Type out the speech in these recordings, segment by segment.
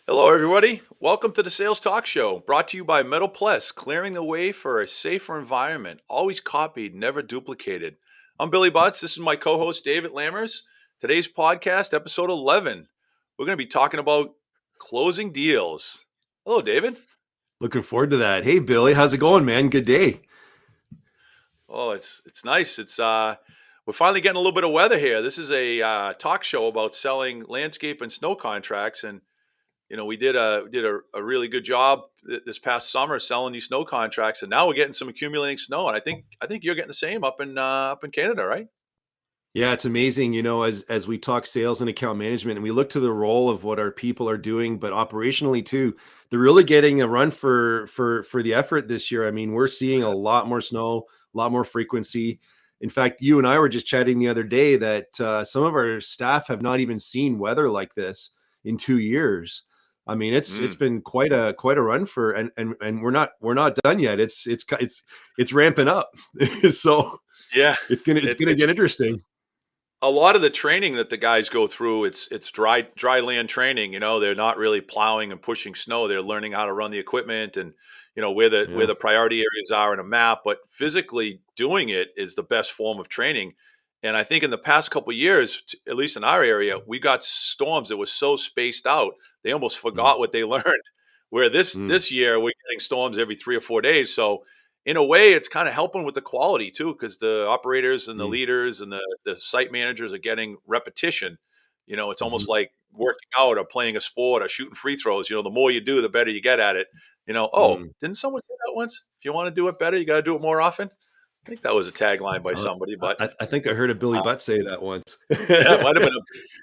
Hello, everybody. Welcome to the Sales Talk Show, brought to you by Metal Plus, clearing the way for a safer environment, always copied, never duplicated. I'm Billy Butts. This is my co host, David Lammers. Today's podcast, episode 11. We're going to be talking about closing deals. Hello, David. Looking forward to that. Hey, Billy, how's it going, man? Good day. Oh, it's nice. We're finally getting a little bit of weather here. This is a talk show about selling landscape and snow contracts, and we did a really good job this past summer selling these snow contracts, and now we're getting some accumulating snow. And I think you're getting the same up in Canada, right? Yeah, it's amazing, as we talk sales and account management and we look to the role of what our people are doing, but operationally too, they're really getting a run for the effort this year. I mean, we're seeing a lot more snow, a lot more frequency. In fact, you and I were just chatting the other day that some of our staff have not even seen weather like this in 2 years. I mean, it's Mm, been quite a run for and we're not done yet. It's ramping up. So yeah, it's gonna it's get interesting. a lot of the training that the guys go through. It's dry land training. They're not really plowing and pushing snow. They're learning how to run the equipment and where Yeah. the priority areas are in a map. But physically doing it is the best form of training. And I think in the past couple of years, at least in our area, we got storms that was so spaced out they almost Mm, forgot what they learned. Where this mm, this year we're getting storms every 3 or 4 days. So in a way, it's kind of helping with the quality too, because the operators and the mm, leaders and the site managers are getting repetition. It's almost mhm, like working out or playing a sport or shooting free throws. The more you do, the better you get at it. Oh, mm. didn't someone say that once? If you want to do it better, you got to do it more often. I think that was a tagline by Uh, somebody, I but I think I heard a Billy uh, Butt say that once. yeah, it might have been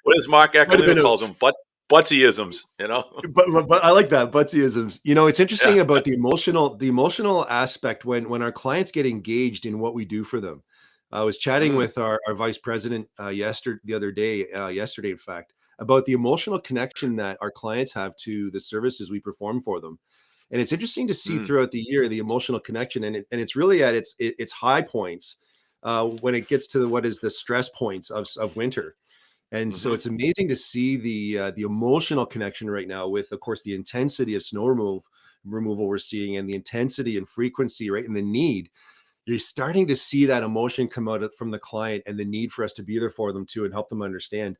what is Mark Might have Eckerlino been a calls them, butsyisms. but I like that, Buttsisms. It's Yeah. interesting about the emotional aspect when our clients get engaged in what we do for them. I was chatting Mm, with our vice president, yesterday, in fact, about the emotional connection that our clients have to the services we perform for them. And it's interesting to see mm, throughout the year the emotional connection, and it's really at its high points when it gets to what is the stress points of winter. And so mhm, it's amazing to see the emotional connection right now with, of course, the intensity of snow removal we're seeing, and the intensity and frequency, right, and the need. You're starting to see that emotion come from the client, and the need for us to be there for them too and help them understand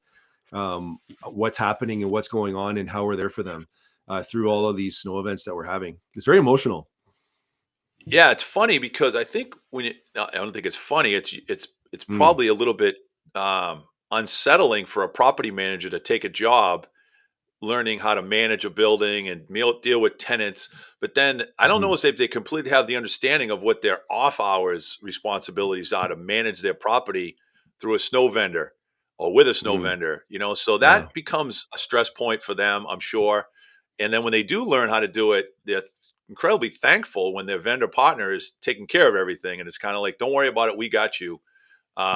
what's happening and what's going on and how we're there for them through all of these snow events that we're having. It's very emotional. Yeah, it's funny because I think when no, I don't think it's funny. It's Mm, probably a little bit unsettling for a property manager to take a job learning how to manage a building and deal with tenants. But then I don't know mhm, if they completely have the understanding of what their off hours responsibilities are to manage their property through a snow vendor or with a snow mm, vendor. So yeah. that becomes a stress point for them, I'm sure. And then when they do learn how to do it, they're incredibly thankful when their vendor partner is taking care of everything. And it's kind of like, don't worry about it, we got you.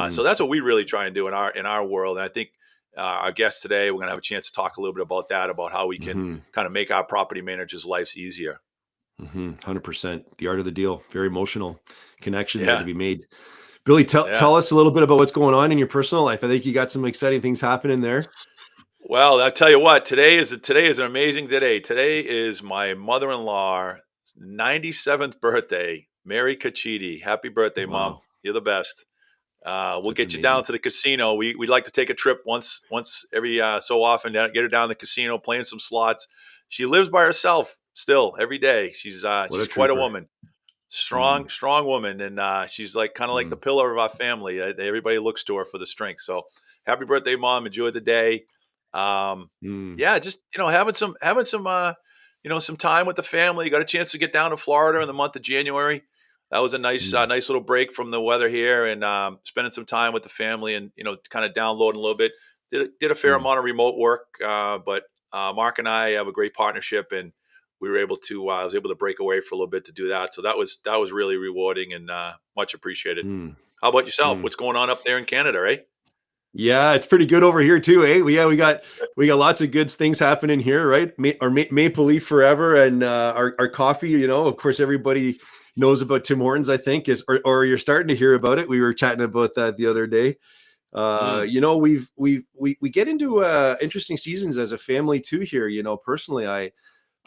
So Mm, that's what we really try and do in our world. And I think our guest today, we're going to have a chance to talk a little bit about that, about how we can mhm, kind of make our property managers' lives easier. 100%. The art of the deal. Very emotional connection there to Yeah, be made. Billy, tell yeah. tell us a little bit about what's going on in your personal life. I think you got some exciting things happening there. Well, I tell you what, today is an amazing day. Today is my mother-in-law's 97th birthday. Mary Caccitti. Happy birthday, Mom. Wow, You're the best. We'll that's get you down amazing. to the casino. We'd like to take a trip once every so often. Get her down to the casino, playing some slots. She lives by herself still every day. She's What a she's quite a trooper. woman, Mm, strong woman, and she's like kind of like the mm, pillar of our family. Everybody looks to her for the strength. So happy birthday, Mom! Enjoy the day. Um, mm, yeah, just having some some time with the family. Got a chance to get down to Florida in the month of January. That was a mm, nice little break from the weather here, and spending some time with the family, and kind of downloading a little bit. Did a fair mm, amount of remote work, but Mark and I have a great partnership, and we were able to. I was able to break away for a little bit to do that, so that was really rewarding and much appreciated. mm, How about yourself? mm. What's going on up there in Canada, eh? Yeah, it's pretty good over here too, eh? We got lots of good things happening here, right? Maple Leaf forever, and our coffee. Of course, everybody knows about Tim Hortons. I think or you're starting to hear about it. We were chatting about that the other day. Mm. We get into interesting seasons as a family too here. Personally, I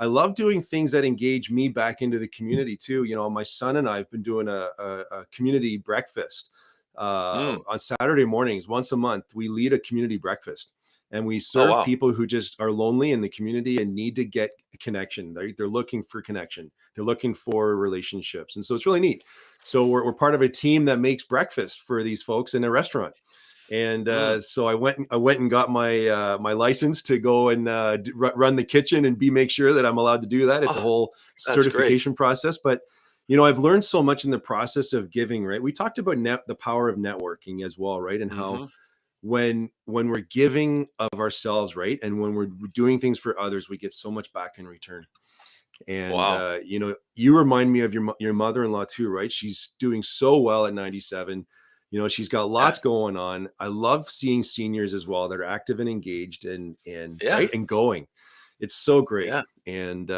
love doing things that engage me back into the community too. My son and I have been doing a community breakfast Mm. on Saturday mornings. Once a month, we lead a community breakfast, and we Oh, serve wow. people who just are lonely in the community and need to get connection. They're looking for connection. They're looking for relationships, and so it's really neat. So we're part of a team that makes breakfast for these folks in a restaurant. And Mm. so I went and got my license to go and run the kitchen and make sure that I'm allowed to do that. It's a Oh, whole that's great. certification process, but I've learned so much in the process of giving. Right, we talked about the power of networking as well, right, and how Hmm. when we're giving of ourselves, right, and when we're doing things for others, we get so much back in return. And Wow. you remind me of your mother-in-law too, right? She's doing so well at 97. She's got Yeah. lots going on. I love seeing seniors as well that are active and engaged and Yeah. right and going. It's so great. Yeah. And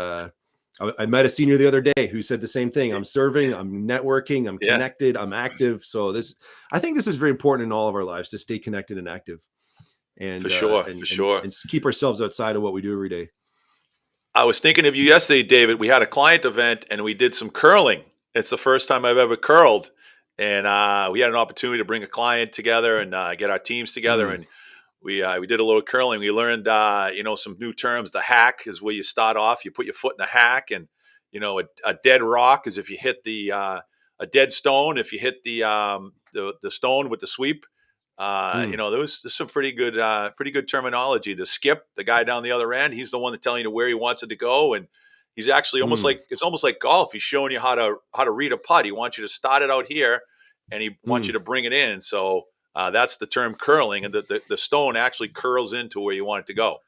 I met a senior the other day who said the same thing. I'm serving, I'm networking, I'm Yeah. connected, I'm active. So I think this is very important in all of our lives to stay connected and active, For and sure. For sure. keep ourselves outside of what we do every day. I was thinking of you yesterday, David. We had a client event and we did some curling. It's the first time I've ever curled. And we had an opportunity to bring a client together and get our teams together. Mm, And we did a little curling. We learned some new terms. The hack is where you start off. You put your foot in the hack, and a dead rock is if you hit a dead stone. If you hit the stone with the sweep, mm, there was some pretty good terminology. The skip, the guy down the other end, he's the one that telling you where he wants it to go, and he's actually mm, it's almost like golf. He's showing you how to read a putt. He wants you to start it out here, and he wants you mm. to bring it in. So that's the term curling, and the stone actually curls into where you want it to go,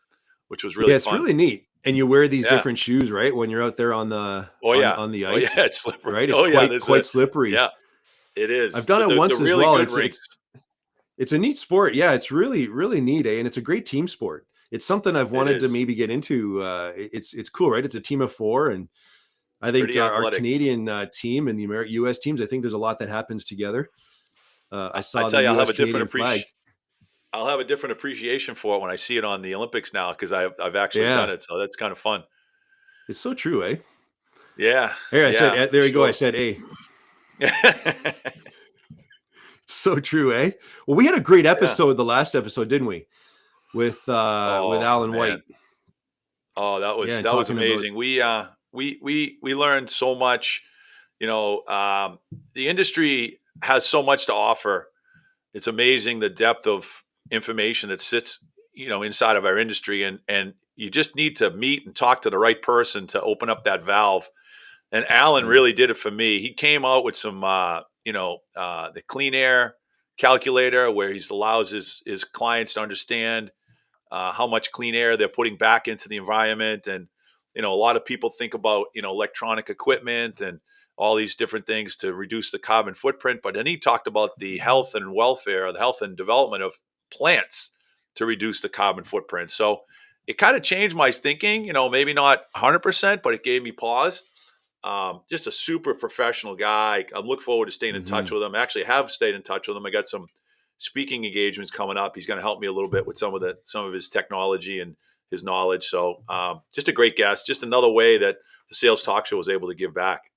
which was really Yeah, it's fun. really neat. And you wear these Yeah. different shoes, right? When you're out there on the Oh yeah. Oh yeah. ice, It's slippery. right? It's Oh yeah. quite slippery. Yeah. It I've is. done it The once as really well. good It's rinks. it's a neat sport. Yeah, it's really really neat, and it's a great team sport. It's something I've It wanted to is maybe get into. It's cool, right? It's a team of four, and I think pretty our athletic. Canadian team and the U.S. teams. I think there's a lot that happens together. I I saw the tell you, U.S. Canadian flag. I'll have a different appreciation for it when I see it on the Olympics now because I've actually done Yeah, it. So that's kind of fun. it's so true, eh? Yeah. Here I said, Yeah. For there you go. I sure. said, hey, it's so true, eh? Well, we had a great Yeah. episode, the last episode, didn't we? With Oh Alan man. White. Oh, Yeah, and that was talking about amazing. We learned so much. The industry has so much to offer. It's amazing the depth of information that sits, inside of our industry, and you just need to meet and talk to the right person to open up that valve. And Alan mm, really did it for me. He came out with some, the clean air calculator where he allows his clients to understand how much clean air they're putting back into the environment. And, a lot of people think about, electronic equipment and all these different things to reduce the carbon footprint. But then he talked about the health and welfare, the health and development of plants to reduce the carbon footprint. So it kind of changed my thinking, maybe not 100%, but it gave me pause. Just a super professional guy. I'm looking forward to staying in touch hmm. with him. Actually, I have stayed in touch with him. I got some speaking engagements coming up. He's going to help me a little bit with some of his technology and his knowledge. So, just a great guest. Just another way that the Sales Talk Show was able to give back.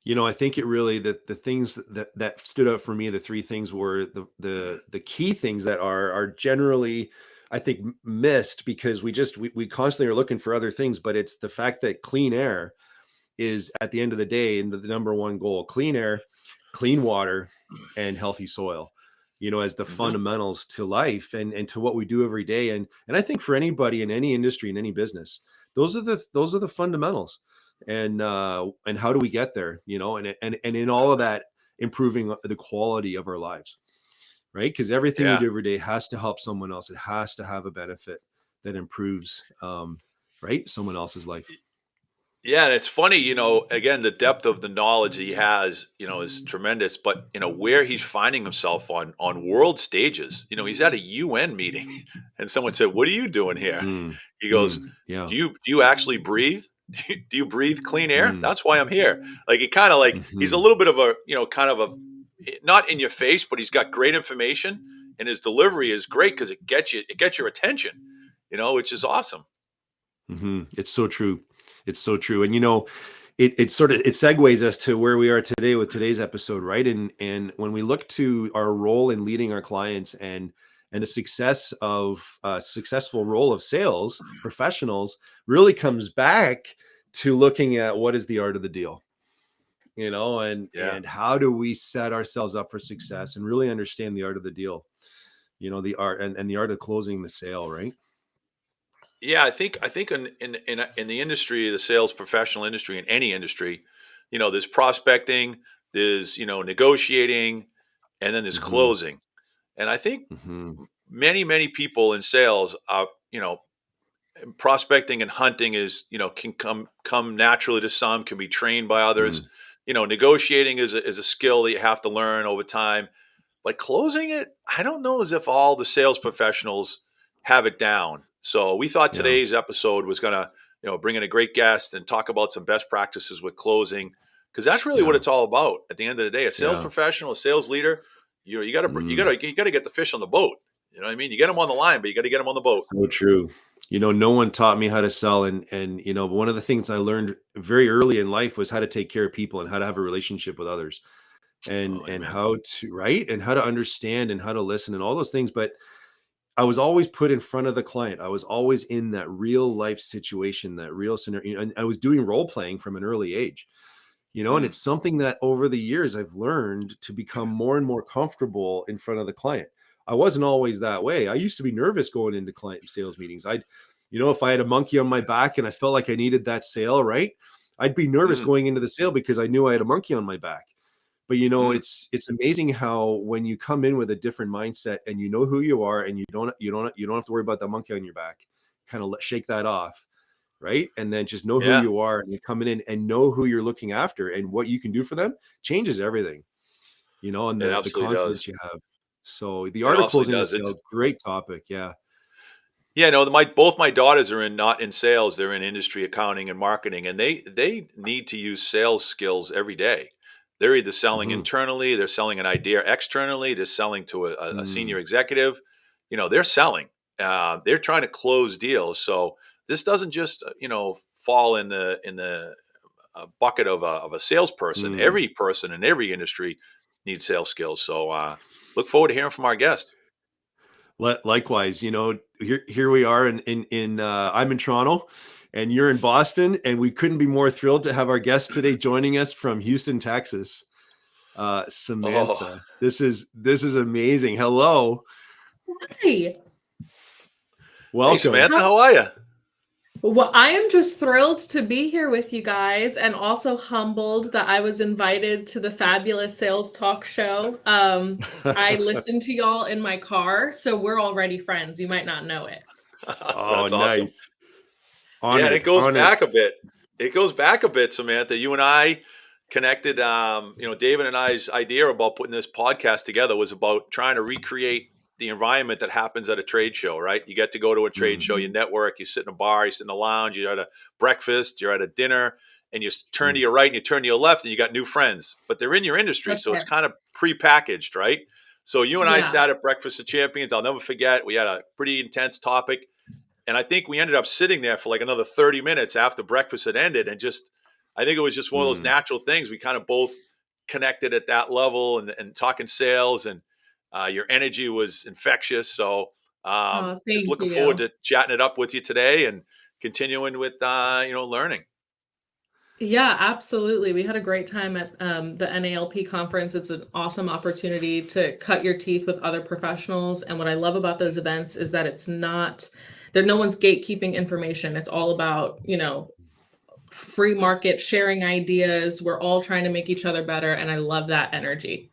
I think it really the things that stood out for me. The three things were the key things that are generally, I think, missed because we constantly are looking for other things. But it's the fact that clean air is at the end of the day and the number one goal: clean air, clean water, and healthy soil. As the Hmm. fundamentals to life and to what we do every day. And I think for anybody in any industry, in any business, those are the fundamentals. And how do we get there? And in all of that, improving the quality of our lives, right? Because everything we Yeah. do every day has to help someone else. It has to have a benefit that improves, right, someone else's life. Yeah, and it's funny, again, the depth of the knowledge he has, is tremendous. But where he's finding himself on world stages. He's at a UN meeting, and someone said, "What are you doing here?" Mm, He goes, yeah. "Do you actually breathe? Do you breathe clean air? Mm, That's why I'm here." Like he kind of like he's a hmm. little bit of a kind of a not in your face, but he's got great information. and his delivery is great because it gets your attention, which is awesome. It's so true. It's so true. And it sort of it segues us to where we are today with today's episode, right? And when we look to our role in leading our clients and the success of successful role of sales professionals really comes back to looking at what is the art of the deal, Yeah. and how do we set ourselves up for success and really understand the art of the deal, the art and the art of closing the sale, right? Yeah, I think in the industry, the sales professional industry, in any industry, there's prospecting, there's negotiating, and then there's Hmm. closing. And I think Hmm. many people in sales are, prospecting and hunting is, can come naturally to some, can be trained by others. Mm. Negotiating is a skill that you have to learn over time. But closing it, I don't know as if all the sales professionals have it down. So we thought Yeah. today's episode was going to, bring in a great guest and talk about some best practices with closing, because that's really what Yeah. it's all about. At the end of the day, a sales Yeah. professional, a sales leader, you got to Mm. get the fish on the boat. You know what I mean? You get them on the line, but you got to get them on the boat. So true. No one taught me how to sell, and one of the things I learned very early in life was how to take care of people and how to have a relationship with others, and Oh, and amen. how to right and how to understand and how to listen and all those things. But I was always put in front of the client. I was always in that real life situation, that real scenario, and I was doing role playing from an early age. And Mm, it's something that over the years I've learned to become more and more comfortable in front of the client. I wasn't always that way. I used to be nervous going into client sales meetings. If I had a monkey on my back and I felt like I needed that sale, right? I'd be nervous mm, going into the sale because I knew I had a monkey on my back. But mm. it's amazing how when you come in with a different mindset and you know who you are and you don't have to worry about that monkey on your back, kind of shake that off, right? And then just know who Yeah, you are and you're coming in and know who you're looking after and what you can do for them changes everything, and it the absolutely does. confidence you have. So the It art of absolutely closing a does. sale, great topic. Yeah. Yeah, no, both my daughters are not in sales. They're in industry accounting and marketing, and they need to use sales skills every day. They're either selling Hmm. internally, they're selling an idea externally, they're selling to a Mm. senior executive. They're selling. They're trying to close deals. So this doesn't just fall in the bucket of a salesperson. Mm. Every person in every industry needs sales skills. So look forward to hearing from our guest. Likewise, here we are I'm in Toronto and you're in Boston, and we couldn't be more thrilled to have our guest today joining us from Houston, Texas. Oh, Samantha, this is amazing. Hello. Hi. hey Welcome. Samantha, How, how are you? well, I am just thrilled to be here with you guys and also humbled that I was invited to the fabulous sales talk show. I listen to y'all in my car, so we're already friends. You might not know it. Oh, That's awesome. nice. Yeah, and it Honored, goes honored. back a bit. It goes back a bit, Samantha. You and I connected. David and I's idea about putting this podcast together was about trying to recreate the environment that happens at a trade show. Right? You get to go to a trade Mm. show, you Mhm. network, you sit in a bar, you sit in a lounge, you're at a breakfast, you're at a dinner, and you turn to Mm. your right and you turn to your left, and you got new friends. But they're in your industry, That's so it's fair. kind of pre-packaged, right? So you and I Yeah. sat at Breakfast of Champions. I'll never forget. We had a pretty intense topic, and I think we ended up sitting there for like another 30 minutes after breakfast had ended. And I think it was just one of those Mm. natural things. We kind of both connected at that level, and talking sales, and your energy was infectious. So Oh, just thank looking forward you. to chatting it up with you today and continuing with, learning. Yeah, absolutely. We had a great time at the NALP conference. It's an awesome opportunity to cut your teeth with other professionals. And what I love about those events is that it's not that no one's gatekeeping information. It's all about, free market sharing ideas. We're all trying to make each other better. And I love that energy.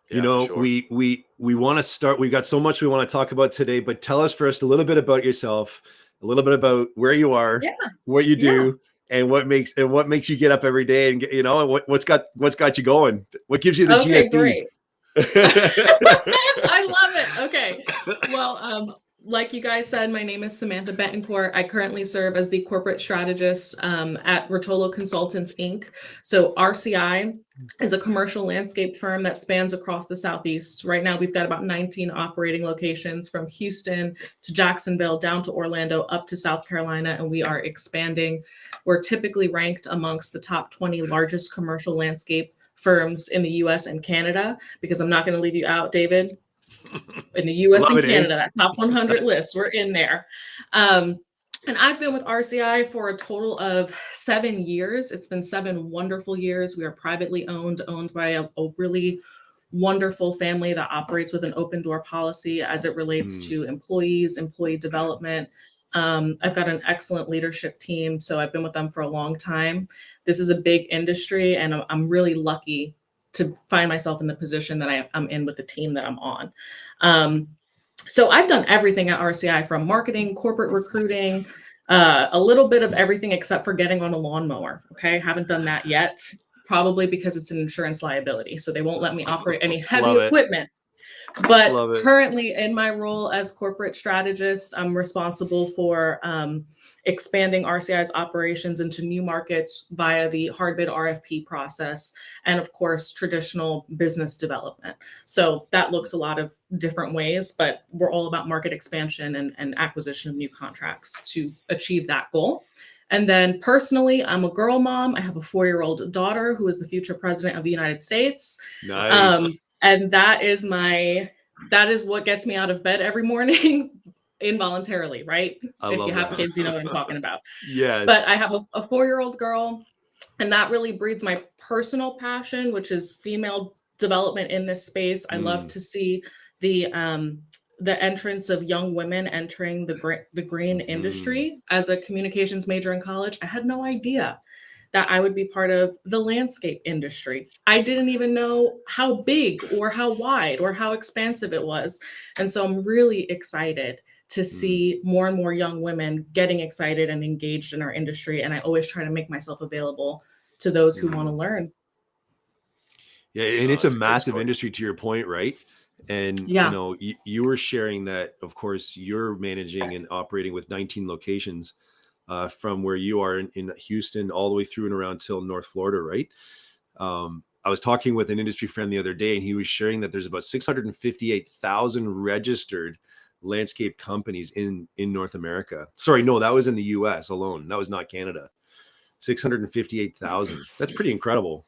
Yeah, for sure. We want to start. We've got so much we want to talk about today, but tell us first a little bit about yourself, a little bit about where you are, Yeah. what you Yeah. do, and what makes you get up every day, and and what's got you going. What gives you the Okay, GSD? great. I love it. Okay. Well, like you guys said, my name is Samantha Betancourt. I currently serve as the corporate strategist at Rotolo Consultants, Inc. So RCI is a commercial landscape firm that spans across the Southeast. Right now, we've got about 19 operating locations from Houston to Jacksonville, down to Orlando, up to South Carolina, and we are expanding. We're typically ranked amongst the top 20 largest commercial landscape firms in the US and Canada, because I'm not going to leave you out, David. In the US Love and it, eh? Canada, that top 100 list, we're in there. And I've been with RCI for a total of 7 years. It's been 7 wonderful years. We are privately owned by a really wonderful family that operates with an open door policy as it relates to employees, employee development. I've got an excellent leadership team, so I've been with them for a long time. This is a big industry, and I'm really lucky to find myself in the position that I'm in with the team that I'm on. So I've done everything at RCI, from marketing, corporate recruiting, a little bit of everything except for getting on a lawnmower. Okay, haven't done that yet, probably because it's an insurance liability, so they won't let me operate any heavy Love it. equipment. But Love it. currently, in my role as corporate strategist, I'm responsible for expanding RCI's operations into new markets via the hard bid RFP process, and of course, traditional business development. So that looks a lot of different ways, but we're all about market expansion and acquisition of new contracts to achieve that goal. And then personally, I'm a girl mom. I have a 4-year-old daughter who is the future president of the United States. Nice. And that is what gets me out of bed every morning involuntarily, right? I If love you have that. kids, you know what I'm talking about. Yes. But I have a 4-year-old girl, and that really breeds my personal passion, which is female development in this space. I love to see the entrance of young women entering the green industry. As a communications major in college, I had no idea that I would be part of the landscape industry. I didn't even know how big or how wide or how expansive it was. And so I'm really excited to see more and more young women getting excited and engaged in our industry. And I always try to make myself available to those who want to learn. Yeah, and Oh, it's a that's a great massive story. industry, to your point, right? And Yeah. you were sharing that, of course, you're managing and operating with 19 locations, from where you are in Houston all the way through and around till North Florida, right? I was talking with an industry friend the other day, and he was sharing that there's about 658,000 registered landscape companies in North America. Sorry, no, that was in the US alone. That was not Canada. 658,000. That's pretty incredible.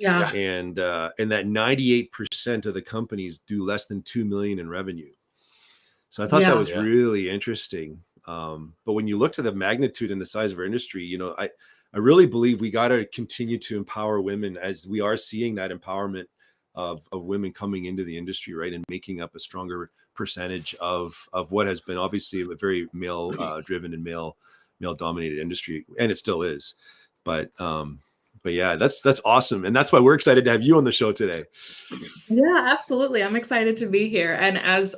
Yeah. Yeah. And that 98% of the companies do less than 2 million in revenue. So I thought that Yeah. was really interesting. But when you look to the magnitude and the size of our industry, I really believe we got to continue to empower women, as we are seeing that empowerment of women coming into the industry, right, and making up a stronger percentage of what has been obviously a very male driven and male dominated industry, and it still is. But yeah, that's awesome, and that's why we're excited to have you on the show today. Yeah, absolutely. I'm excited to be here. And as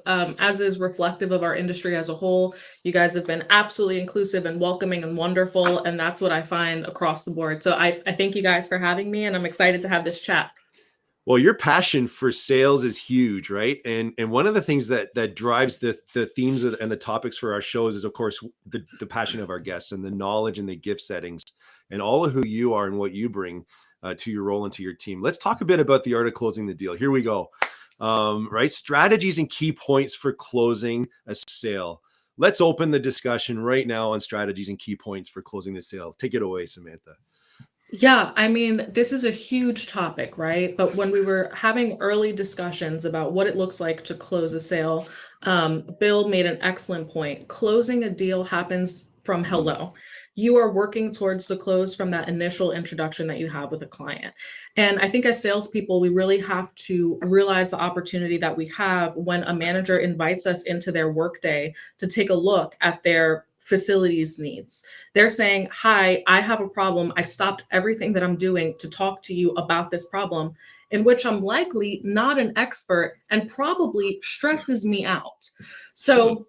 is reflective of our industry as a whole, you guys have been absolutely inclusive and welcoming and wonderful. And that's what I find across the board. So I thank you guys for having me, and I'm excited to have this chat. Well, your passion for sales is huge, right? And one of the things that drives the themes and the topics for our shows is, of course, the passion of our guests and the knowledge and the gift settings and all of who you are and what you bring to your role and to your team. Let's talk a bit about the art of closing the deal. Here we go. Right, strategies and key points for closing a sale. Let's open the discussion right now on strategies and key points for closing the sale. Take it away, Samantha. Yeah, I mean, this is a huge topic, right? But when we were having early discussions about what it looks like to close a sale, Bill made an excellent point. Closing a deal happens from hello. You are working towards the close from that initial introduction that you have with a client. And I think as salespeople, we really have to realize the opportunity that we have when a manager invites us into their workday to take a look at their facilities needs. They're saying, hi, I have a problem. I've stopped everything that I'm doing to talk to you about this problem, in which I'm likely not an expert and probably stresses me out. So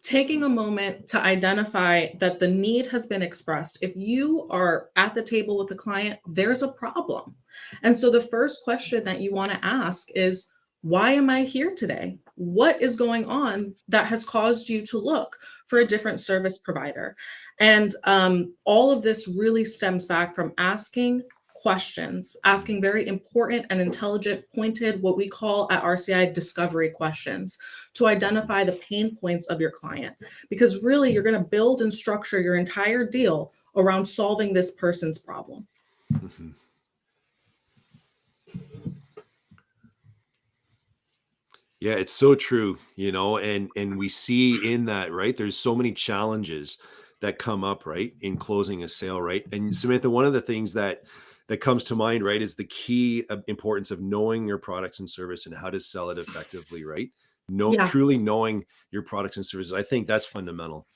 taking a moment to identify that the need has been expressed. If you are at the table with a client, there's a problem. And so the first question that you want to ask is, why am I here today? what is going on that has caused you to look for a different service provider. And all of this really stems back from asking questions, asking very important and intelligent, pointed, what we call at RCI discovery questions, to identify the pain points of your client. Because really, you're going to build and structure your entire deal around solving this person's problem. Mhm. Yeah, it's so true, and we see in that, right? There's so many challenges that come up, right, in closing a sale, right? And Samantha, one of the things that comes to mind, right, is the key importance of knowing your products and service and how to sell it effectively, right? Yeah. Truly knowing your products and services. I think that's fundamental.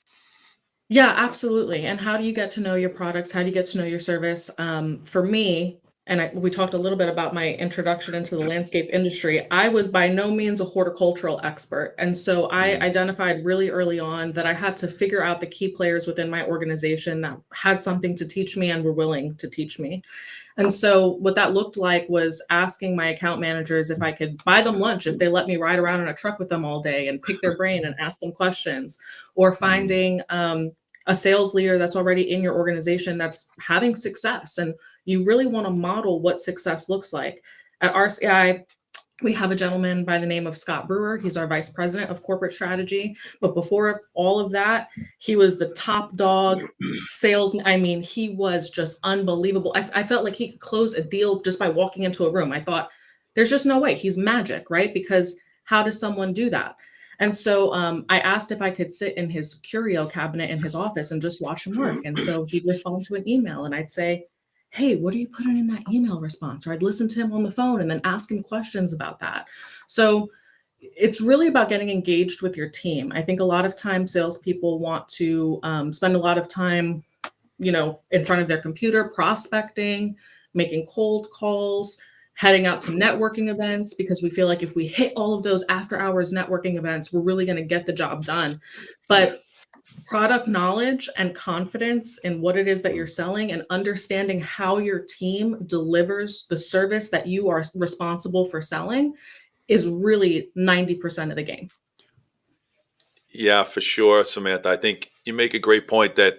Yeah, absolutely. And how do you get to know your products? How do you get to know your service? For me, and we talked a little bit about my introduction into the landscape industry. I was by no means a horticultural expert. And so I Mm, identified really early on that I had to figure out the key players within my organization that had something to teach me and were willing to teach me. And so what that looked like was asking my account managers if I could buy them lunch if they let me ride around in a truck with them all day and pick their brain and ask them questions, or mm. finding a sales leader that's already in your organization that's having success. And you really want to model what success looks like. At RCI, we have a gentleman by the name of Scott Brewer. He's our vice president of corporate strategy. But before all of that, he was the top dog salesman. I mean, he was just unbelievable. I felt like he could close a deal just by walking into a room. I thought, there's just no way. He's magic, right? Because how does someone do that? And so I asked if I could sit in his curio cabinet in his office and just watch him work. And so he'd respond to an email, and I'd say, hey, what are you putting in that email response? Or I'd listen to him on the phone and then ask him questions about that. So it's really about getting engaged with your team. I think a lot of times salespeople want to spend a lot of time, in front of their computer, prospecting, making cold calls, heading out to networking events, because we feel like if we hit all of those after hours networking events, we're really going to get the job done. But product knowledge and confidence in what it is that you're selling, and understanding how your team delivers the service that you are responsible for selling, is really 90% of the game. Yeah, for sure, Samantha. I think you make a great point that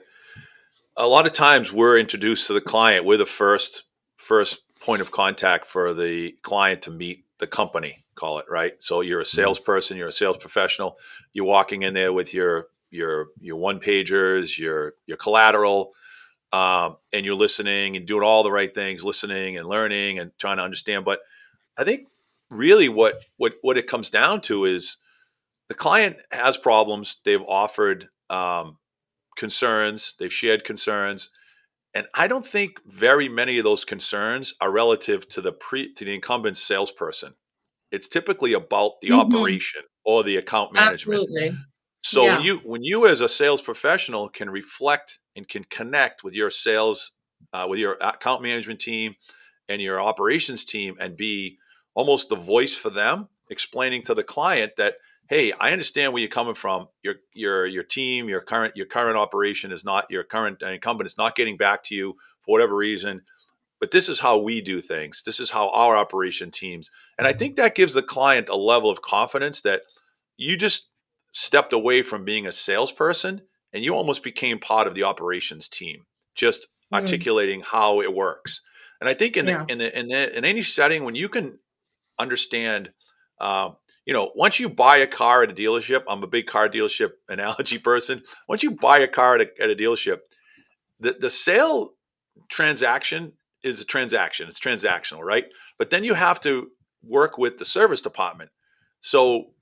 a lot of times we're introduced to the client. We're the first point of contact for the client to meet the company, call it, right? So you're a Mm. salesperson, you're a sales professional. You're walking in there with your one pagers, your collateral, and you're listening and doing all the right things, listening and learning and trying to understand. But I think really what it comes down to is the client has problems. They've offered concerns. They've shared concerns, and I don't think very many of those concerns are relative to the incumbent salesperson. It's typically about the Mhm. operation or the account management. Absolutely. So when Yeah. you as a sales professional can reflect and can connect with your sales, with your account management team and your operations team, and be almost the voice for them, explaining to the client that, hey, I understand where you're coming from. Your team, your current operation is not, your current incumbent is not getting back to you for whatever reason. But this is how we do things. This is how our operation teams. And I think that gives the client a level of confidence that you just stepped away from being a salesperson and you almost became part of the operations team, just Mm. articulating how it works. And I think Yeah. in any setting, when you can understand, once you buy a car at a dealership, I'm a big car dealership analogy person. Once you buy a car at a dealership, the sale transaction is a transaction. It's transactional, right? But then you have to work with the service department. So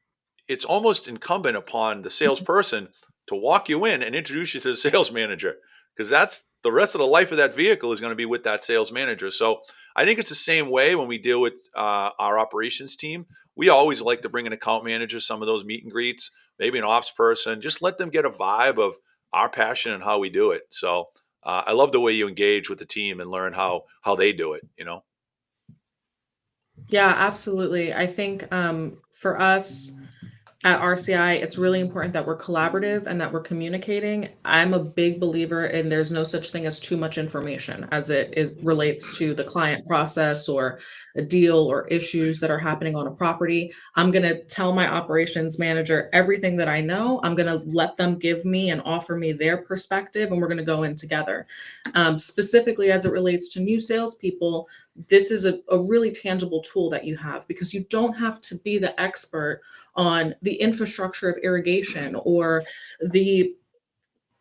it's almost incumbent upon the salesperson to walk you in and introduce you to the sales manager, because that's the rest of the life of that vehicle is going to be with that sales manager. So I think it's the same way when we deal with our operations team. We always like to bring an account manager, some of those meet and greets, maybe an ops person, just let them get a vibe of our passion and how we do it. So I love the way you engage with the team and learn how they do it. Yeah, absolutely. I think for us, at RCI, it's really important that we're collaborative and that we're communicating. I'm a big believer in there's no such thing as too much information as it is relates to the client process or a deal or issues that are happening on a property. I'm going to tell my operations manager everything that I know. I'm going to let them give me and offer me their perspective, and we're going to go in together. Specifically, as it relates to new salespeople, this is a really tangible tool that you have because you don't have to be the expert on the infrastructure of irrigation or the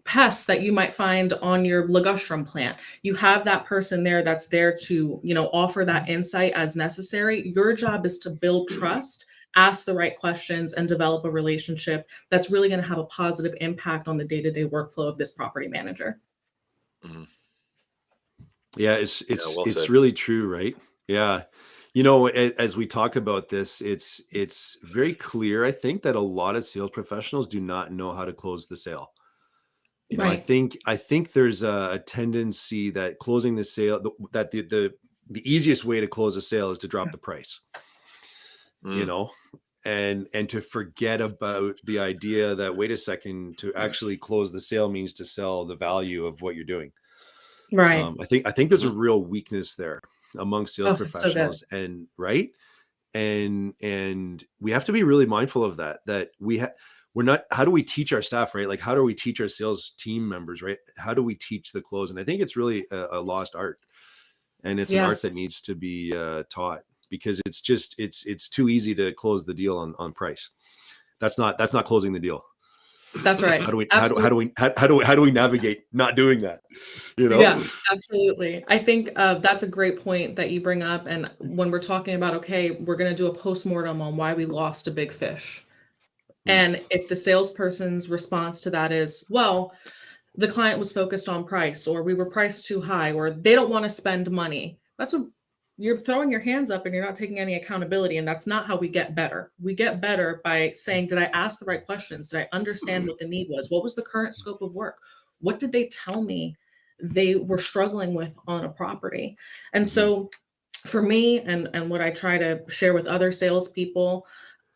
pests that you might find on your ligustrum plant. You have that person there that's there to, offer that insight as necessary. Your job is to build trust, ask the right questions, and develop a relationship that's really going to have a positive impact on the day-to-day workflow of this property manager. Mhm. Yeah, Yeah, well it's said. really true, right? Yeah. As we talk about this, it's very clear, I think, that a lot of sales professionals do not know how to close the sale. Right. I think there's a tendency that closing the sale, that the easiest way to close a sale is to drop the price, you Mm, know, and to forget about the idea that, wait a second, to actually close the sale means to sell the value of what you're doing. Right. I think there's a mhm, real weakness there among sales Oh, that's so good. professionals, and right, and we have to be really mindful of that. We're not. How do we teach our staff, right? Like, how do we teach our sales team members, right? How do we teach the close? And I think it's really a lost art, and it's an art Yes, that needs to be taught, because it's too easy to close the deal on price. That's not closing the deal. that's right. Absolutely. How do we navigate not doing that? You know? Yeah, absolutely. I think that's a great point that you bring up. And when we're talking about, okay, we're going to do a postmortem on why we lost a big fish. Mm, And if the salesperson's response to that is, well, the client was focused on price, or we were priced too high, or they don't want to spend money, you're throwing your hands up and you're not taking any accountability. And that's not how we get better. We get better by saying, did I ask the right questions? Did I understand what the need was? What was the current scope of work? What did they tell me they were struggling with on a property? And mhm, so for me, and what I try to share with other salespeople,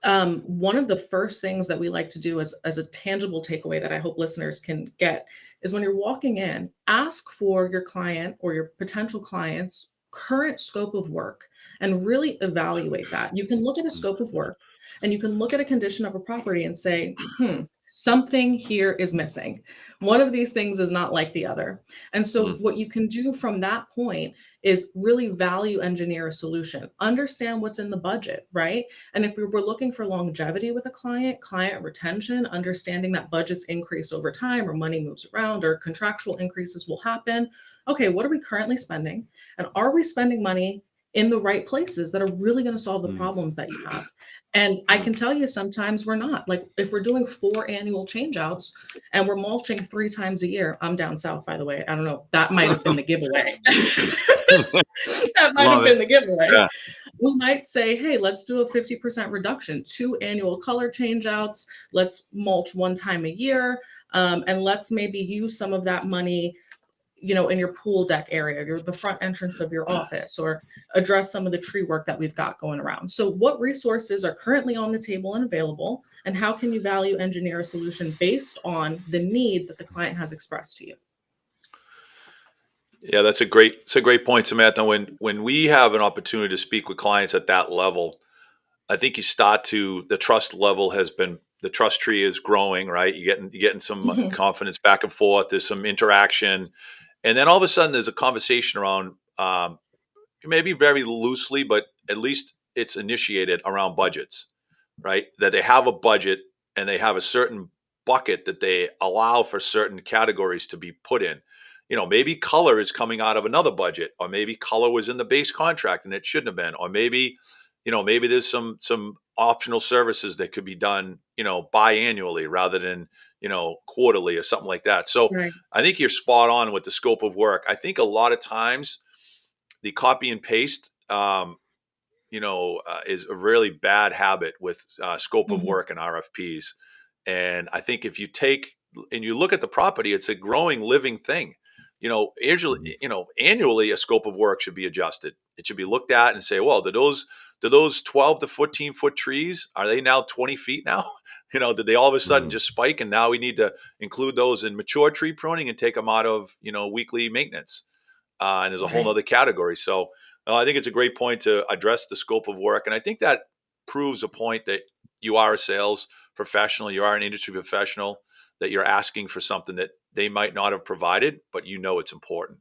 one of the first things that we like to do as a tangible takeaway that I hope listeners can get is when you're walking in, ask for your client or your potential client's current scope of work and really evaluate that. You can look at a mm, scope of work and you can look at a condition of a property and say, something here is missing. One of these things is not like the other. And so, mm, what you can do from that point is really value engineer a solution, understand what's in the budget, right? And if we were looking for longevity with a client retention, understanding that budgets increase over time or money moves around or contractual increases will happen. Okay, what are we currently spending? And are we spending money in the right places that are really going to solve the mm, problems that you have? And I mm. can tell you sometimes we're not. Like if we're doing 4 annual changeouts and we're mulching 3 times a year, I'm down south, by the way. I don't know. That might have been the giveaway. That might have love been it. the giveaway. Yeah. We might say, hey, let's do a 50% reduction, 2 annual color changeouts. Let's mulch 1 time a year. And let's maybe use some of that money, in your pool deck area, the front entrance of your office, or address some of the tree work that we've got going around. So, what resources are currently on the table and available? And how can you value engineer a solution based on the need that the client has expressed to you? Yeah, it's a great point, Samantha. When we have an opportunity to speak with clients at that level, I think the trust level the trust tree is growing, right? You're getting some Mhm. confidence back and forth. There's some interaction, and then all of a sudden there's a conversation around, maybe very loosely, but at least it's initiated around budgets, right? That they have a budget and they have a certain bucket that they allow for certain categories to be put in. Maybe color is coming out of another budget, or maybe color was in the base contract and it shouldn't have been, or maybe there's some optional services that could be done, biannually rather than, quarterly or something like that. So Right. I think you're spot on with the scope of work. I think a lot of times the copy and paste, is a really bad habit with scope of Mhm. work and RFPs. And I think if you take and you look at the property, it's a growing living thing. usually, annually a scope of work should be adjusted. It should be looked at and say, well, do those 12 to 14-foot trees, are they now 20 feet now? Did they all of a sudden Mm, just spike, and now we need to include those in mature tree pruning and take them out of, weekly maintenance? And there's a whole Right. nother category. So I think it's a great point to address the scope of work. And I think that proves a point that you are a sales professional, you are an industry professional, that you're asking for something that they might not have provided, but it's important.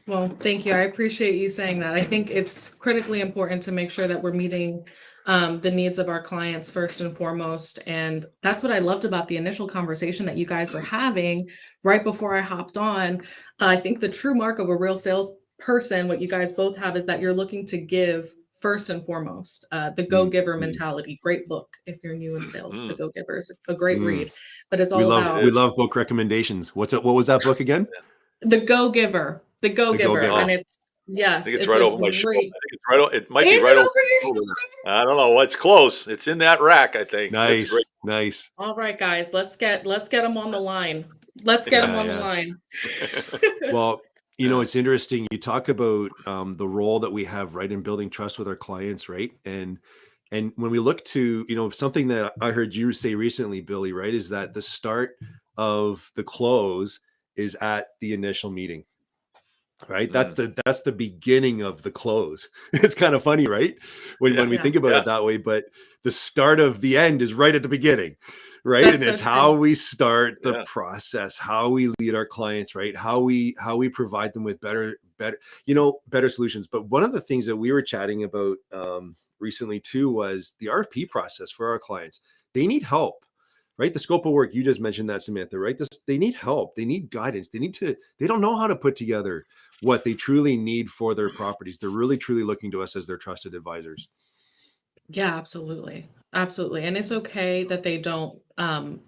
Well, thank you. I appreciate you saying that. I think it's critically important to make sure that we're meeting the needs of our clients first and foremost. And that's what I loved about the initial conversation that you guys were having right before I hopped on. I think the true mark of a real salesperson, what you guys both have, is that you're looking to give first and foremost. The Go mm, Giver mm, mentality. Great book if you're new in sales. The Mm, Go Giver is a great mm. read, but it's We all love it about we is. love book recommendations. What was that book again? the Go Giver. The Go The Go Giver, Oh, and Giver. it's I think yes, it's it's right a over my shoulder. great. I think it's right. It might be Is right it over over your my shoulder. shoulder? I don't know. What's close? It's in that rack, I think. That's a Nice, great. nice. All right, guys, let's get them on the line. Let's get them Yeah, on the yeah. line. Well, Yeah. it's interesting. You talk about the role that we have, right, in building trust with our clients, right? And when we look to, something that I heard you say recently, Billy, right, is that the start of the close is at the initial meeting, right? Mm. That's the beginning of the close. It's kind of funny, right? When Yeah. we Yeah, think about Yeah. it that way, but the start of the end is right at the beginning, right? And that's so it's how true. we start the Yeah. process, how we lead our clients, right? How we provide them with better solutions. But one of the things that we were chatting about recently too was the RFP process for our clients. They need help, right? The scope of work, you just mentioned that, Samantha, right? They need help, they need guidance, they don't know how to put together what they truly need for their properties. They're really truly looking to us as their trusted advisors. Yeah, absolutely. Absolutely. And it's okay that they don't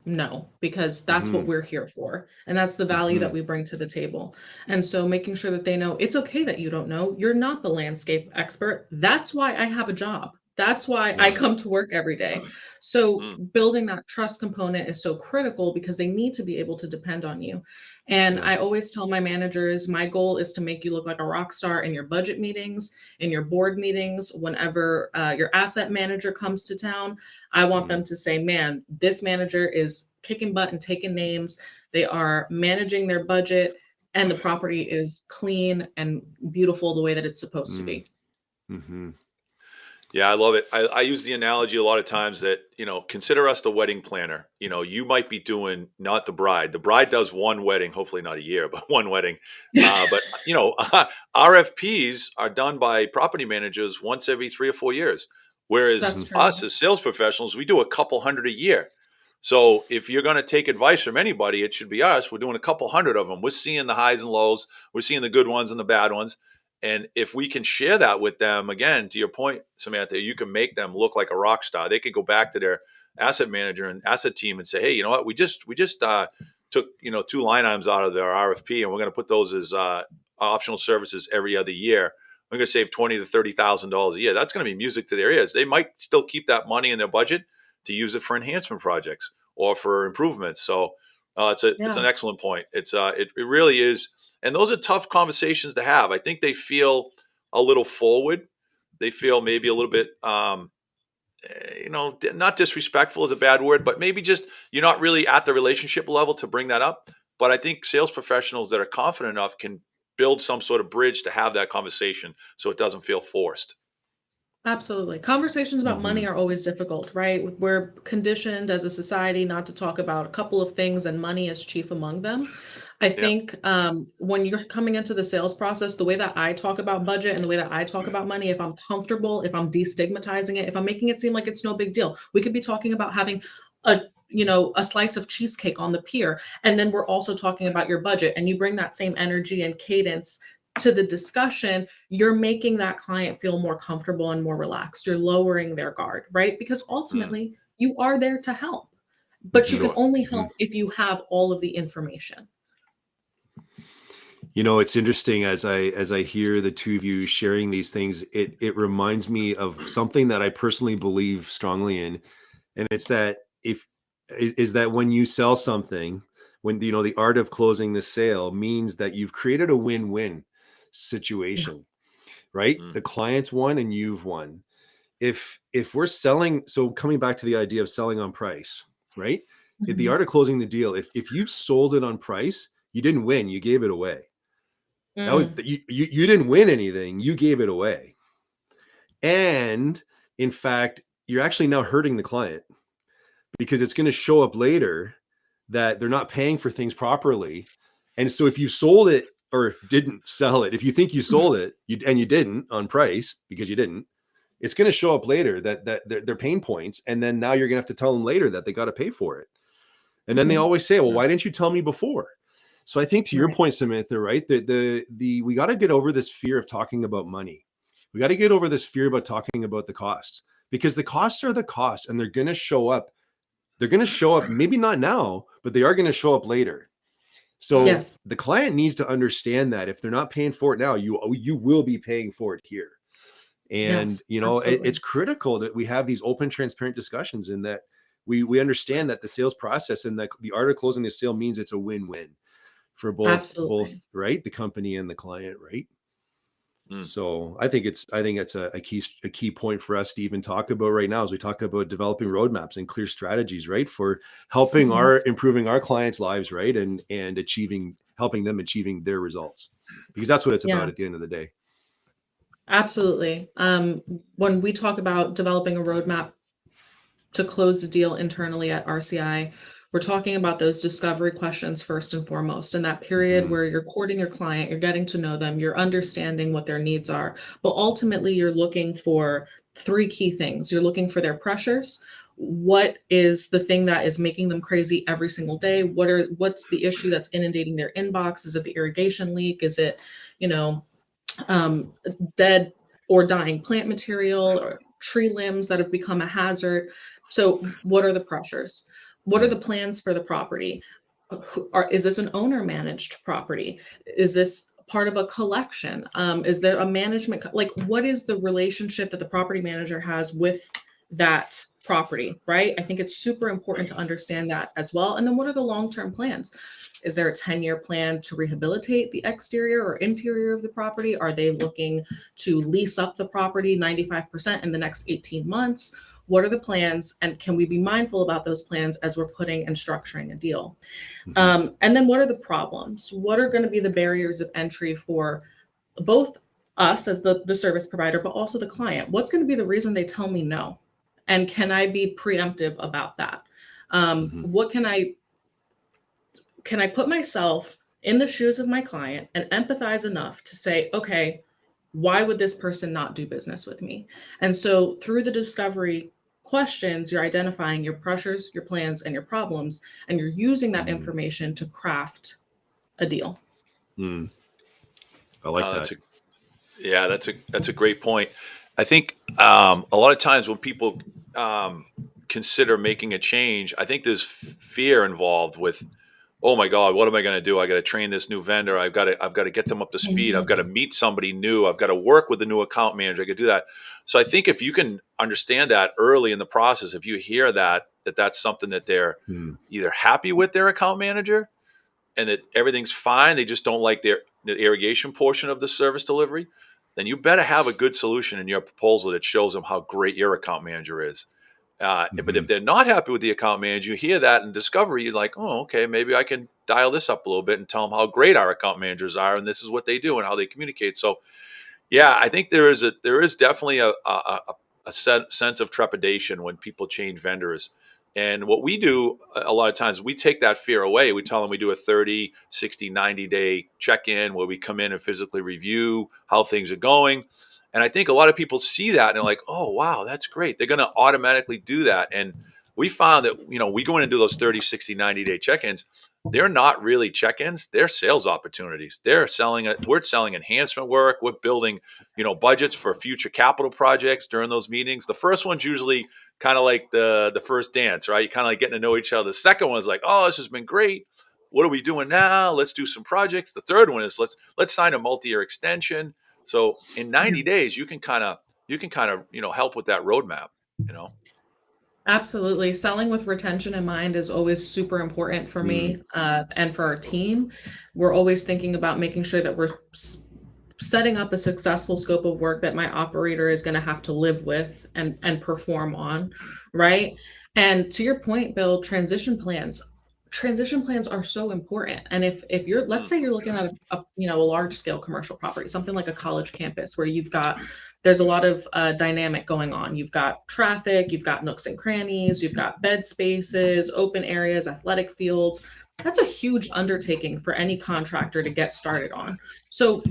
know, because that's what Hmm. we're here for. And that's the value that Hmm. we bring to the table. And so making sure that they know it's okay that you don't know. You're not the landscape expert. That's why I have a job. That's why I Yeah. come to work every day. So Mm. building that trust component is so critical, because they need to be able to depend on you. And Yeah. I always tell my managers, my goal is to make you look like a rock star in your budget meetings, in your board meetings, whenever your asset manager comes to town. I want Mm, them to say, man, this manager is kicking butt and taking names. They are managing their budget, and the property is clean and beautiful the way that it's supposed to mm, be. hmm. Yeah, I love it. I use the analogy a lot of times that, consider us the wedding planner. You might be doing not the bride. The bride does one wedding, hopefully not a year, but one wedding. But, RFPs are done by property managers once every 3 or 4 years. Whereas That's Hmm. true. us as sales professionals, we do a couple hundred a year. So if you're going to take advice from anybody, it should be us. We're doing a couple hundred of them. We're seeing the highs and lows. We're seeing the good ones and the bad ones. And if we can share that with them, again, to your point, Samantha, you can make them look like a rock star. They could go back to their asset manager and asset team and say, "Hey, you know what? We just took 2 line items out of their RFP, and we're going to put those as optional services every other year. We're going to save $20,000 to $30,000 a year. That's going to be music to their ears. They might still keep that money in their budget to use it for enhancement projects or for improvements. So it's Yeah, an excellent point. It really is, and those are tough conversations to have. I think they feel a little forward. They feel maybe a little bit, not disrespectful is a bad word, but maybe just you're not really at the relationship level to bring that up. But I think sales professionals that are confident enough can build some sort of bridge to have that conversation so it doesn't feel forced. absolutely. Conversations about money Hmm. are always difficult, right? We're conditioned as a society not to talk about a couple of things, and money is chief among them. I Yeah. think when you're coming into the sales process, the way that I talk about budget and the way that I talk about money, if I'm comfortable, if I'm destigmatizing it, if I'm making it seem like it's no big deal, we could be talking about having a a slice of cheesecake on the pier, and then we're also talking about your budget, and you bring that same energy and cadence to the discussion. You're making that client feel more comfortable and more relaxed. You're lowering their guard, right? Because Mm. ultimately you are there to help, but you Hmm. can only Hmm. help if you have all of the information. It's interesting as I hear the two of you sharing these things, it reminds me of something that I personally believe strongly in, and it's that if is that when you sell something, when the art of closing the sale means that you've created a win-win Yeah. situation, right? Mm, The client's won and you've won. If we're selling, so coming back to the idea of selling on price, right? The Mhm. art of closing the deal, if you've sold it on price, you didn't win, you gave it away. That was Mm. you didn't win anything, you gave it away. And in fact, you're actually now hurting the client because it's going to show up later that they're not paying for things properly. And so if you sold it or didn't sell it, if you think you Mhm. sold it and you didn't on price because you didn't, it's going to show up later that they're pain points. And then now you're going to have to tell them later that they got to pay for it. And then they Mhm. always say, well, mm, why didn't you tell me before? So I think to your Right. point, Samantha, right? The we got to get over this fear of talking about money. We got to get over this fear about talking about the costs, because the costs are the costs and they're going to show up. They're going to show up, maybe not now, but they are going to show up later. mm, So Yes. the client needs to understand that if they're not paying for it now, you will be paying for it here. And Yes. Absolutely. it's critical that we have these open, transparent discussions, and that we understand that the sales process and that the art of closing the sale means it's a win-win for both Absolutely. right, the company and the client, right? mm, So I think it's a key point for us to even talk about right now as we talk about developing roadmaps and clear strategies, right, for helping Mhm. our improving our clients' lives, right, and achieving helping them achieving their results, because that's what it's about Yeah. at the end of the day. Absolutely. When we talk about developing a roadmap to close the deal internally at RCI, we're talking about those discovery questions first and foremost. In that period Hmm. where you're courting your client, you're getting to know them, you're understanding what their needs are. But ultimately, you're looking for three key things. You're looking for their pressures. What is the thing that is making them crazy every single day? What's the issue that's inundating their inbox? Is it the irrigation leak? Is it, you know, um, dead or dying plant material or tree limbs that have become a hazard? So, what are the pressures? What are the plans for the property? Is this an owner managed property? Is this part of a collection? Is there a management, like what is the relationship that the property manager has with that property, right? I think it's super important to understand that as well. And then what are the long term plans? Is there a 10-year plan to rehabilitate the exterior or interior of the property? Are they looking to lease up the property 95% in the next 18 months? What are the plans? And can we be mindful about those plans as we're putting and structuring a deal? Hmm. And then what are the problems? What are going to be the barriers of entry for both us as the service provider, but also the client? What's going to be the reason they tell me no? And can I be preemptive about that? Hmm. What can I put myself in the shoes of my client and empathize enough to say, okay, why would this person not do business with me? And so through the discovery questions, you're identifying your pressures, your plans, and your problems, and you're using that Hmm. information to craft a deal. Hmm. I like no, that. that's a great point. I think a lot of times when people um, consider making a change, I think there's fear involved with, oh my God, what am I going to do? I got to train this new vendor. I've got to get them up to speed. I've Mhm. got to meet somebody new. I've got to work with the new account manager. I could do that. So I think if you can understand that early in the process, if you hear that's something that they're Hmm. either happy with their account manager and that everything's fine, they just don't like the irrigation portion of the service delivery, then you better have a good solution in your proposal that shows them how great your account manager is. But Hmm. if they're not happy with the account manager, you hear that in discovery, you're like, oh, okay, maybe I can dial this up a little bit and tell them how great our account managers are, and this is what they do and how they communicate. So, yeah, I think there is definitely a sense of trepidation when people change vendors. And what we do a lot of times, we take that fear away. We tell them we do a 30, 60, 90-day check-in where we come in and physically review how things are going. And I think a lot of people see that and they're like, oh, wow, that's great. They're going to automatically do that. And we found that, we go in and do those 30, 60, 90-day check-ins. They're not really check-ins. They're sales opportunities. We're selling enhancement work. We're building, budgets for future capital projects during those meetings. The first one's usually kind of like the first dance, right? You kind of like getting to know each other. The second one is like, oh, this has been great. What are we doing now? Let's do some projects. The third one is let's sign a multi-year extension. So in Yeah. 90 days, you can kind of help with that roadmap, you know. Absolutely. Selling with retention in mind is always super important for Mm, me, and for our team. We're always thinking about making sure that we're setting up a successful scope of work that my operator is going to have to live with and perform on, right? And to your point, Bill, transition plans are so important. And if you're, let's Mm, say you're looking at a large scale commercial property, something like a college campus where there's a lot of dynamic going on. You've got traffic, you've got nooks and crannies, you've got bed spaces, open areas, athletic fields. That's a huge undertaking for any contractor to get started on. So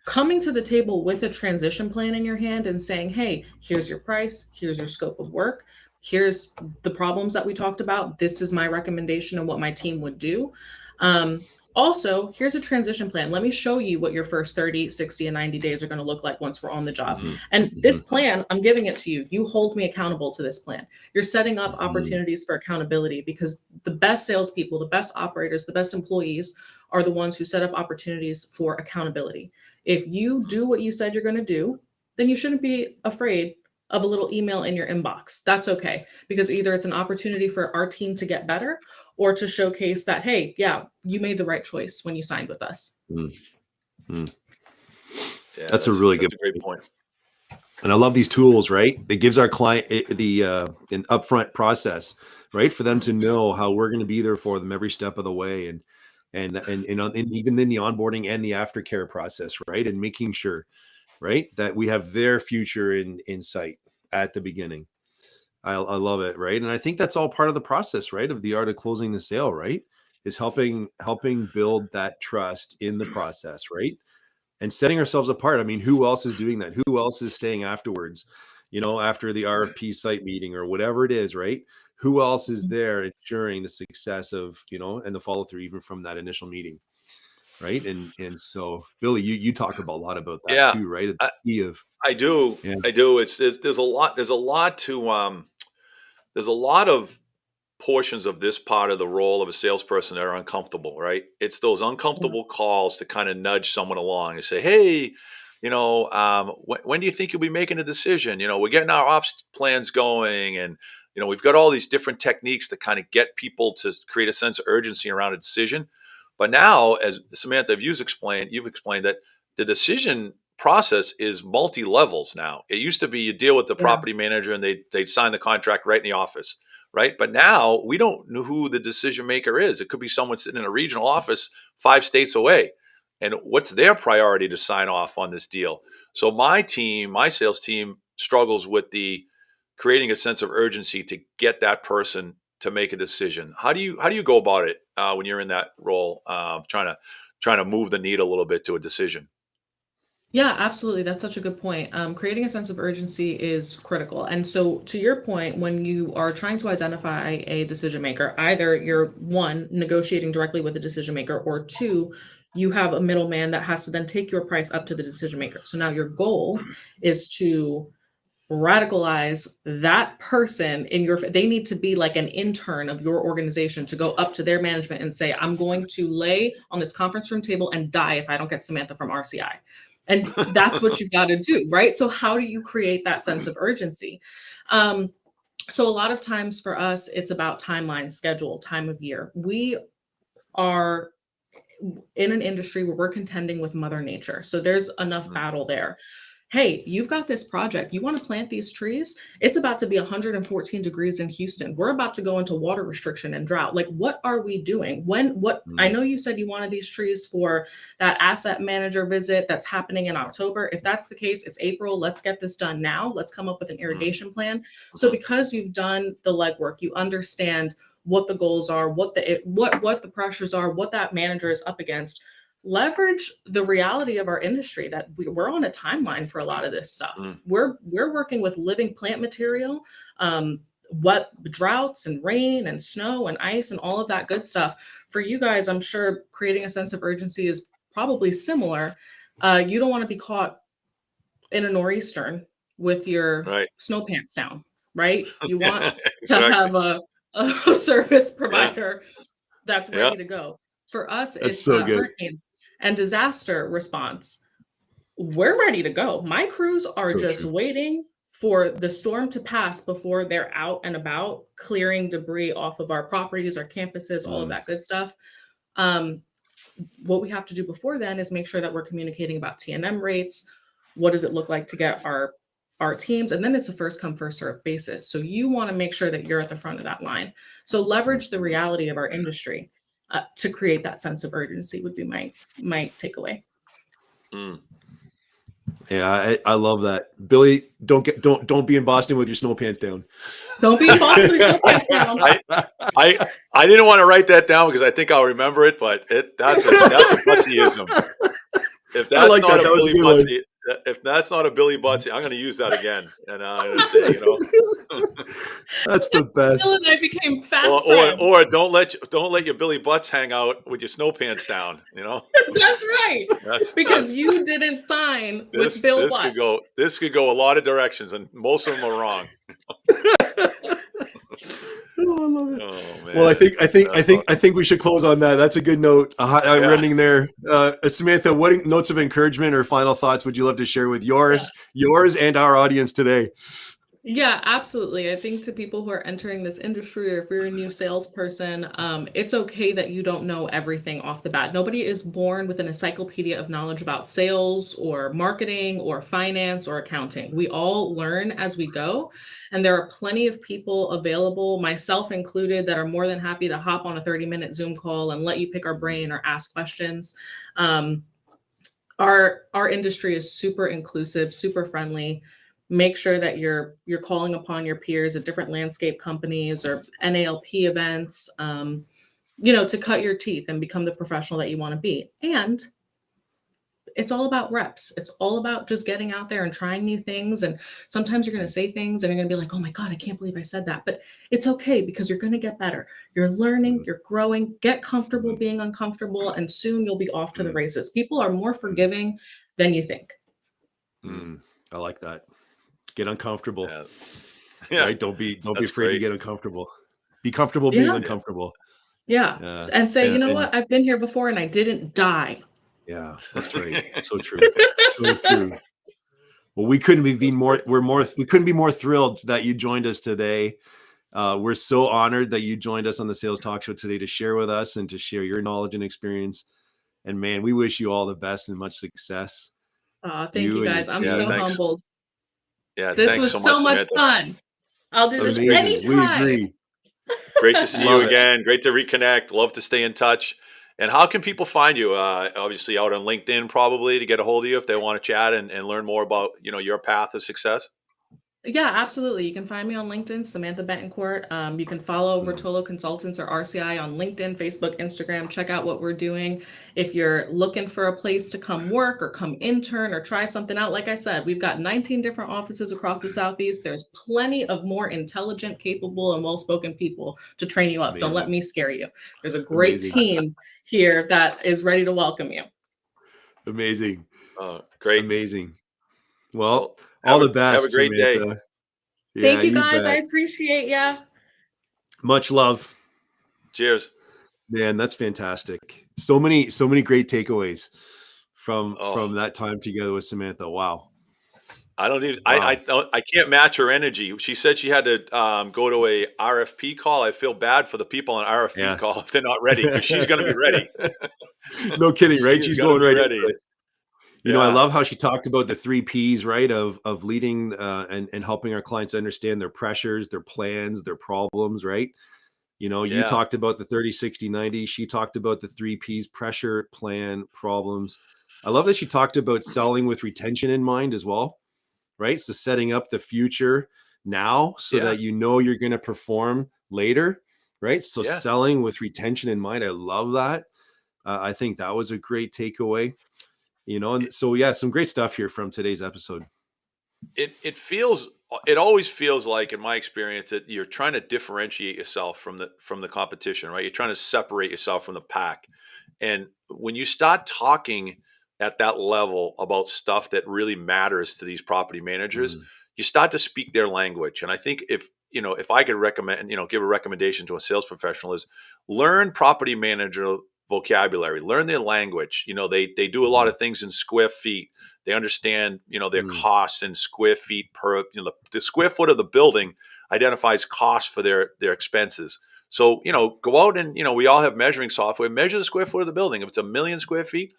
coming to the table with a transition plan in your hand and saying, hey, here's your price, here's your scope of work, here's the problems that we talked about, this is my recommendation and what my team would do. Um, Also, here's a transition plan. Let me show you what your first 30, 60, and 90 days are going to look like once we're on the job. mhm, And mhm, this plan, I'm giving it to you. You hold me accountable to this plan. You're setting up mhm, opportunities for accountability because the best salespeople, the best operators, the best employees are the ones who set up opportunities for accountability. If you do what you said you're going to do, then you shouldn't be afraid of a little email in your inbox. That's okay because either it's an opportunity for our team to get better or to showcase that, hey, yeah, you made the right choice when you signed with us. mm, mm. yeah, That's a really good that's a great point. point. And I love these tools, right? It gives our client an upfront process, right, for them to know how we're going to be there for them every step of the way, and even in the onboarding and the aftercare process, right, and making sure, right, that we have their future in sight at the beginning. I love it, right, and I think that's all part of the process, right, of the art of closing the sale, right, is helping build that trust in the process, right, and setting ourselves apart. I mean, who else is doing that? Who else is staying afterwards? After the RFP site meeting or whatever it is, right? Who else is there ensuring the success of, and the follow through even from that initial meeting, right? And so, Billy, you talk about a lot about that Yeah, too, right? I, The key of I do. yeah, I do. There's a lot. There's a lot of portions of this part of the role of a salesperson that are uncomfortable, right? It's those Yeah. uncomfortable calls to kind of nudge someone along and say, "Hey, when do you think you'll be making a decision? We're getting our ops plans going, and we've got all these different techniques to kind of get people to create a sense of urgency around a decision." But now, as Samantha, you've explained that the decision process is multi levels now. It used to be you deal with the Yeah. property manager and they'd sign the contract right in the office, right? But now we don't know who the decision maker is. It could be someone sitting in a regional office 5 states away. And what's their priority to sign off on this deal? So my sales team struggles with the creating a sense of urgency to get that person to make a decision. How do you go about it when you're in that role, trying to move the needle a little bit to a decision? Yeah, absolutely. That's such a good point. Creating a sense of urgency is critical. And so, to your point, when you are trying to identify a decision maker, either you're one, negotiating directly with the decision maker, or two, you have a middleman that has to then take your price up to the decision maker. So now your goal is to radicalize that person they need to be like an intern of your organization to go up to their management and say, I'm going to lay on this conference room table and die if I don't get Samantha from RCI. And that's what you've got to do, right? So how do you create that sense of urgency? um, so a lot of times for us it's about timeline, schedule, time of year. We are in an industry where we're contending with mother nature, so there's enough Mhm. battle there. Hey, you've got this project. You want to plant these trees? It's about to be 114 degrees in Houston. We're about to go into water restriction and drought. Like, what are we doing? What I mm, know you said you wanted these trees for that asset manager visit that's happening in October. If that's the case, it's April. Let's get this done now. Let's come up with an Mhm. irrigation plan. So, Mhm. because you've done the legwork, you understand what the goals are, what the pressures are, what that manager is up against. Leverage the reality of our industry that we're on a timeline for a lot of this stuff. Mhm. We're working with living plant material, what droughts and rain and snow and ice and all of that good stuff. For you guys, I'm sure creating a sense of urgency is probably similar. You don't want to be caught in a nor'easter with your Right. snow pants down, right? You want to Exactly. have a service Yeah. provider that's Yeah. ready to go. For us, that's it's so good. hurricanes and disaster response. We're ready to go. My crews are So just true. waiting for the storm to pass before they're out and about clearing debris off of our properties, our campuses, all of Mm, that good stuff. Um, what we have to do before then is make sure that we're communicating about T&M rates. What does it look like to get our teams? And then it's a first come, first serve basis. So you want to make sure that you're at the front of that line. So leverage the reality of our industry to create that sense of urgency would be my takeaway. Mm. yeah, I love that. Billy, don't be in Boston with your snow pants down. Don't be in Boston with your snow pants down. I didn't want to write that down because I think I'll remember it, but that's a Buttsy-ism. If I that's like not that. a That was a Billy good one. Buttsy, if that's not a Billy Buttsy, I'm going to use that again, and I'm going to say, That's the best. Bill and I became fast friends. or don't let your Billy Butts hang out with your snow pants down. That's right. Because you didn't sign with Bill this Butts. this could go a lot of directions, and most of them are wrong. Oh, I love it. Oh man. Well, I That's awesome. think we should close on that. That's a good note. Yeah. Ending there. Samantha, what notes of encouragement or final thoughts would you love to share with yours and our audience today? Yeah, absolutely. I think to people who are entering this industry, or if you're a new salesperson, it's okay that you don't know everything off the bat. Nobody is born with an encyclopedia of knowledge about sales or marketing or finance or accounting. We all learn as we go. And there are plenty of people available, myself included, that are more than happy to hop on a 30-minute Zoom call and let you pick our brain or ask questions. Our industry is super inclusive, super friendly. Make sure that you're calling upon your peers at different landscape companies or NALP events, to cut your teeth and become the professional that you want to be. And it's all about reps. It's all about just getting out there and trying new things. And sometimes you're going to say things and you're going to be like, oh my God, I can't believe I said that. But it's okay because you're going to get better. You're learning, you're growing, get comfortable being uncomfortable, and soon you'll be off to the races. People are more forgiving than you think. I like that. Get uncomfortable. Yeah. Right? Don't be afraid great. to get uncomfortable. Be comfortable being uncomfortable. Yeah. And say, you know what? I've been here before and I didn't die. Yeah, that's right. So true. So true. Well, we couldn't be more thrilled that you joined us today. We're so honored that you joined us on the Sales Talk Show today to share with us and to share your knowledge and experience. And man, we wish you all the best and much success. Thank you guys. I'm so humbled. Yeah, this was so much fun. I'll do this anytime. We agree. Great to see you again. Great to reconnect. Love to stay in touch. And how can people find you? Obviously out on LinkedIn, probably, to get a hold of you if they want to chat and learn more about your path of success. Yeah, absolutely. You can find me on LinkedIn, Samantha Betancourt. You can follow Rotolo Consultants or RCI on LinkedIn, Facebook, Instagram. Check out what we're doing. If you're looking for a place to come work or come intern or try something out, like I said, we've got 19 different offices across the Southeast. There's plenty of more intelligent, capable, and well-spoken people to train you up. Amazing. Don't let me scare you. There's a great team here that is ready to welcome you. Amazing. Great. Amazing. Well, all the best. Have a great Samantha. day. Thank you guys. I appreciate ya. Much love. Cheers. Man, that's fantastic. So many great takeaways from that time together with Samantha. Wow. I can't match her energy. She said she had to go to a RFP call. I feel bad for the people on RFP call if they're not ready, because she's going to be ready. No kidding, right? She's going right ready. You know, I love how she talked about the 3 Ps, right? Of leading and helping our clients understand their pressures, their plans, their problems, right? You talked about the 30, 60, 90. She talked about the 3 Ps: pressure, plan, problems. I love that she talked about selling with retention in mind as well, right? So setting up the future now so that you're going to perform later, right? So selling with retention in mind. I love that. I think that was a great takeaway. And so some great stuff here from today's episode. It always feels like, in my experience, that you're trying to differentiate yourself from the competition, right? You're trying to separate yourself from the pack. And when you start talking at that level about stuff that really matters to these property managers, you start to speak their language. And I think if I could recommend, give a recommendation to a sales professional, is learn property manager vocabulary, learn their language. They do a lot of things in square feet. They understand, their Mm, costs in square feet per, the square foot of the building identifies cost for their expenses. So, go out and, we all have measuring software, measure the square foot of the building. If it's 1 million square feet,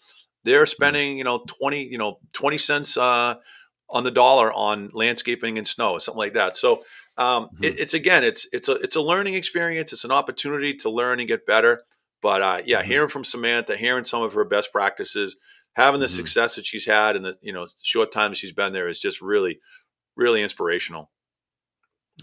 they're mm, spending, 20 cents on the dollar on landscaping and snow, something like that. So mhm, it's again, it's a learning experience. It's an opportunity to learn and get better. But yeah, mhm, hearing from Samantha, hearing some of her best practices, having the mhm. success that she's had in the short time that she's been there is just really, really inspirational.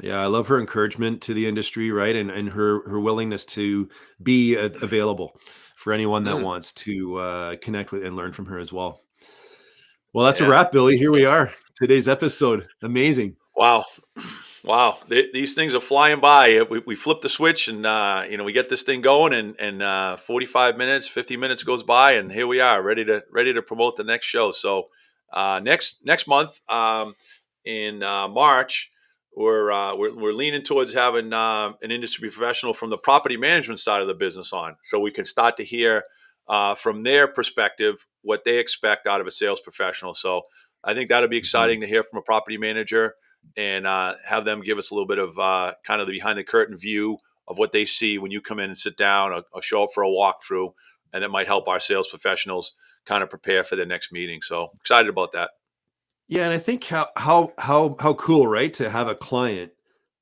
Yeah, I love her encouragement to the industry, right? And her willingness to be available for anyone that Mm, wants to connect with and learn from her as well. Well, that's a yeah. wrap, Billy. Here we are. Today's episode. Amazing. Wow. Wow. These things are flying by. We flip the switch and, we get this thing going and 45 minutes, 50 minutes goes by and here we are ready to promote the next show. So, next month, in, March, we're leaning towards having, an industry professional from the property management side of the business on, so we can start to hear, from their perspective, what they expect out of a sales professional. So I think that'll be Mhm. exciting to hear from a property manager and have them give us a little bit of kind of the behind the curtain view of what they see when you come in and sit down or show up for a walkthrough, and that might help our sales professionals kind of prepare for their next meeting. So excited about that. Yeah, and I think how cool, right, to have a client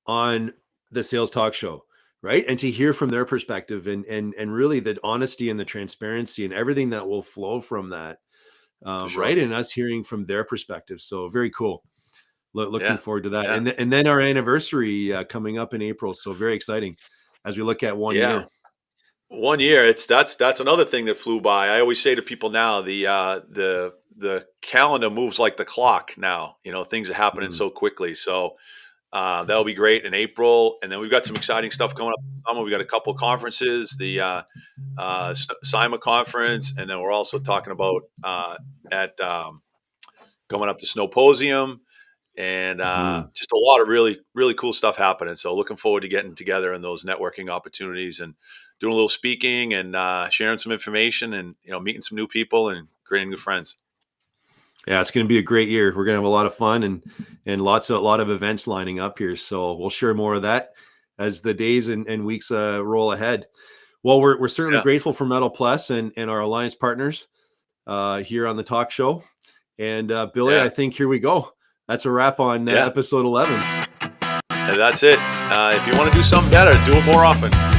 on the sales talk show, right? And to hear from their perspective and really the honesty and the transparency and everything that will flow from that, For right? sure. And us hearing from their perspective. So very cool. Looking Yeah. forward to that. Yeah. And then our anniversary coming up in April. So very exciting as we look at 1 year. Yeah. 1 year. That's another thing that flew by. I always say to people now, the calendar moves like the clock now. Things are happening Mm, so quickly. So that'll be great in April, and then we've got some exciting stuff coming up. We got a couple conferences, the SIMA conference, and then we're also talking about at coming up the Snowposium, and mhm. just a lot of really really cool stuff happening. So looking forward to getting together in those networking opportunities and doing a little speaking and sharing some information and meeting some new people and creating new friends. Yeah, it's going to be a great year. We're going to have a lot of fun and a lot of events lining up here. So we'll share more of that as the days and weeks roll ahead. Well, we're certainly Yeah, grateful for Metal Plus and our alliance partners here on the talk show. And Billy, I yeah, think here we go. That's a wrap on yeah. episode 11. And that's it. If you want to do something better, do it more often.